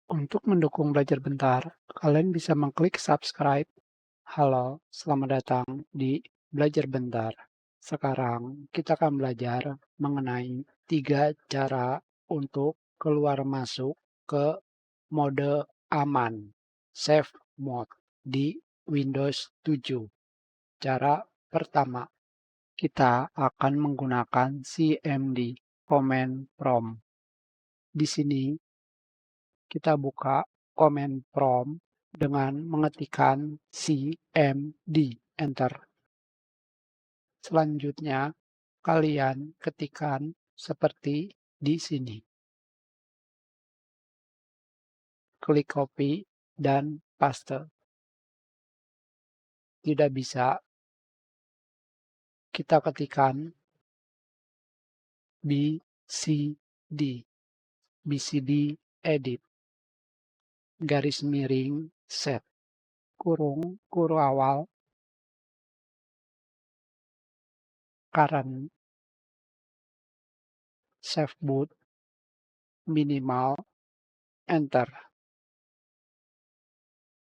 Untuk mendukung Belajar Bentar, kalian bisa mengklik subscribe. Halo, selamat datang di Belajar Bentar. Sekarang kita akan belajar mengenai 3 cara untuk keluar masuk ke mode aman, safe mode di Windows 7. Cara pertama, kita akan menggunakan CMD, Command Prompt. Di sini kita buka command prompt dengan mengetikkan CMD, enter. Selanjutnya, kalian ketikkan seperti di sini. Klik copy dan paste. Tidak bisa, kita ketikkan BCD, BCD edit, garis miring set, kurung awal, current, safe boot, minimal, enter.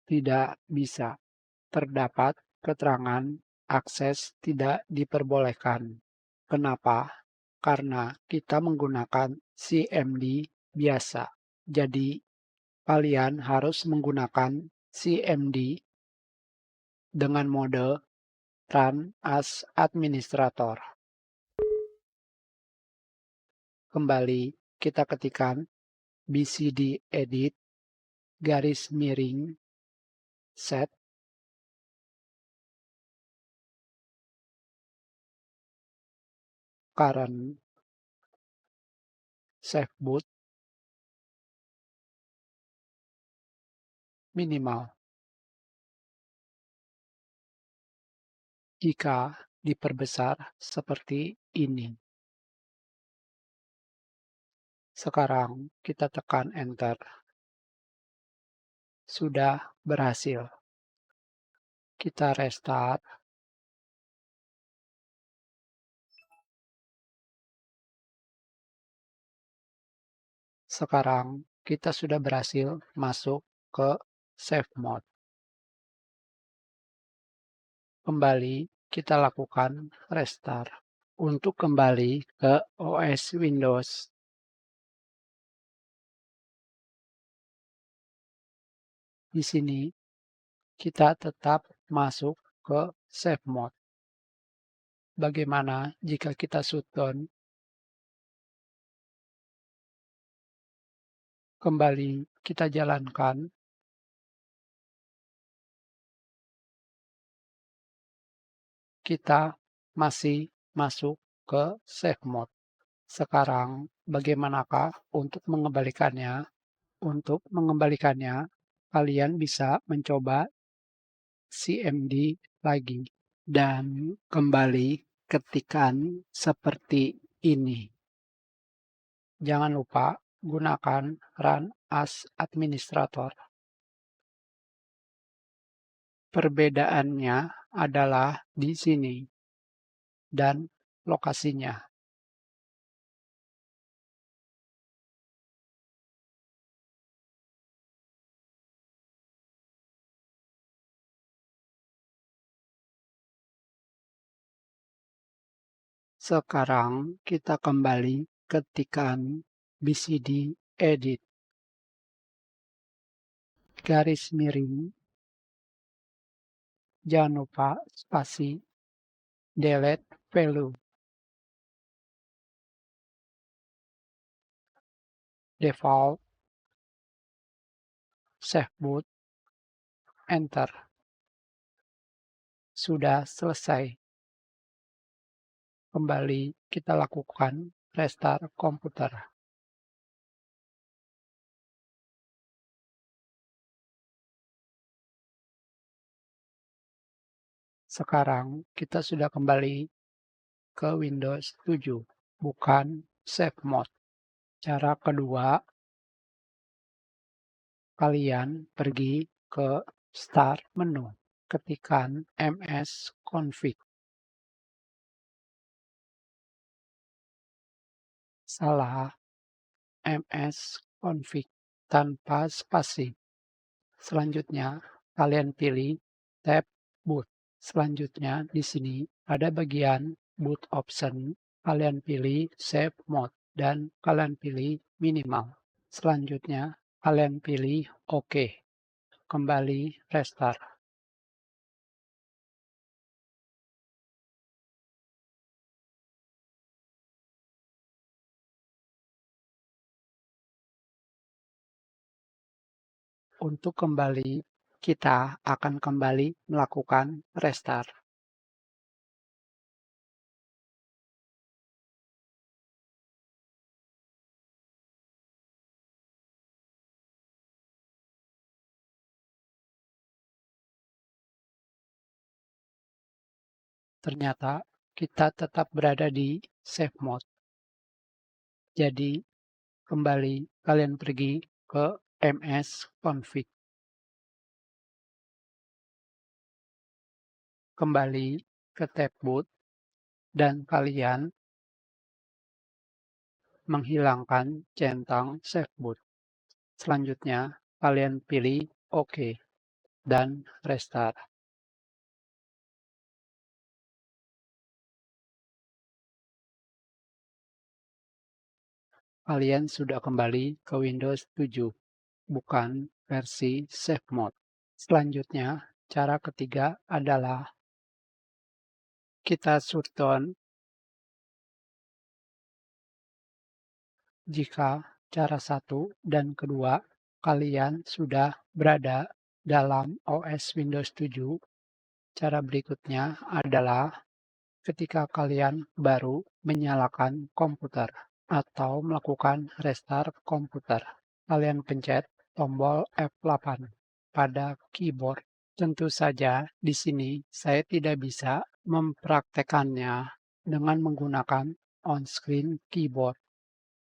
Tidak bisa. Terdapat keterangan akses tidak diperbolehkan. Kenapa? Karena kita menggunakan CMD biasa. Jadi, kalian harus menggunakan CMD dengan mode Run as Administrator. Kembali, kita ketikkan BCD edit, garis miring, set, current, safe boot, minimal. Jika diperbesar seperti ini. Sekarang kita tekan enter. Sudah berhasil. Kita restart. Sekarang kita sudah berhasil masuk ke safe mode. Kembali kita lakukan restart. Untuk kembali ke OS Windows, di sini kita tetap masuk ke safe mode. Bagaimana jika kita shutdown? Kembali kita jalankan. Kita masih masuk ke safe mode. Sekarang bagaimanakah untuk mengembalikannya? Untuk mengembalikannya, kalian bisa mencoba CMD lagi dan kembali ketikkan seperti ini. Jangan lupa gunakan Run as Administrator. Perbedaannya adalah di sini dan lokasinya. Sekarang kita kembali ketikkan BCD edit, garis miring, jangan lupa spasi, delete value, default, safe boot, enter. Sudah selesai. Kembali kita lakukan restart komputer. Sekarang kita sudah kembali ke Windows 7, bukan safe mode. Cara kedua, kalian pergi ke Start menu, ketikkan msconfig. Salah, msconfig. tanpa spasi. Selanjutnya, kalian pilih tab Boot. Selanjutnya, di sini ada bagian Boot Option. Kalian pilih Save Mode dan kalian pilih Minimal. Selanjutnya, kalian pilih OK. Kembali restart. Untuk kembali, kita akan kembali melakukan restart. Ternyata kita tetap berada di Save Mode. Jadi, kembali kalian pergi ke MS Config. Kembali ke tab Boot dan kalian menghilangkan centang Save Boot. Selanjutnya, kalian pilih OK dan restart. Kalian sudah kembali ke Windows 7, bukan versi Save Mode. Selanjutnya, cara ketiga adalah kita shutdown. Jika cara satu dan kedua kalian sudah berada dalam OS Windows 7, cara berikutnya adalah ketika kalian baru menyalakan komputer atau melakukan restart komputer, kalian pencet tombol F8 pada keyboard. Tentu saja di sini saya tidak bisa mempraktekannya dengan menggunakan on-screen keyboard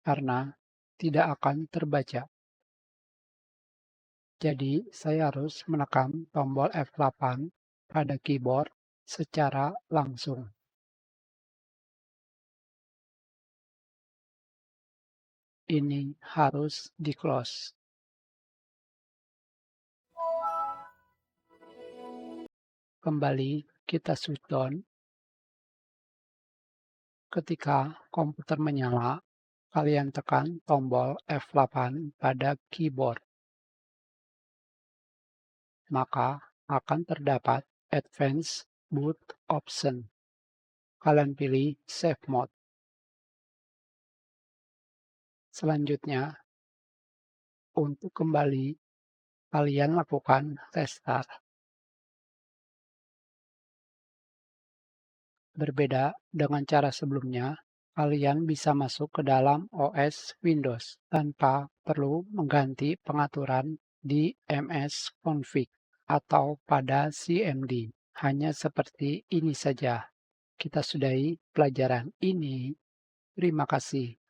karena tidak akan terbaca. Jadi saya harus menekan tombol F8 pada keyboard secara langsung. Ini harus di-close. Kembali kita shutdown. Ketika komputer menyala, kalian tekan tombol F8 pada keyboard. Maka akan terdapat Advanced Boot Option. Kalian pilih Save Mode. Selanjutnya, untuk kembali, kalian lakukan restart. Berbeda dengan cara sebelumnya, kalian bisa masuk ke dalam OS Windows tanpa perlu mengganti pengaturan di MS Config atau pada CMD. Hanya seperti ini saja. Kita sudahi pelajaran ini. Terima kasih.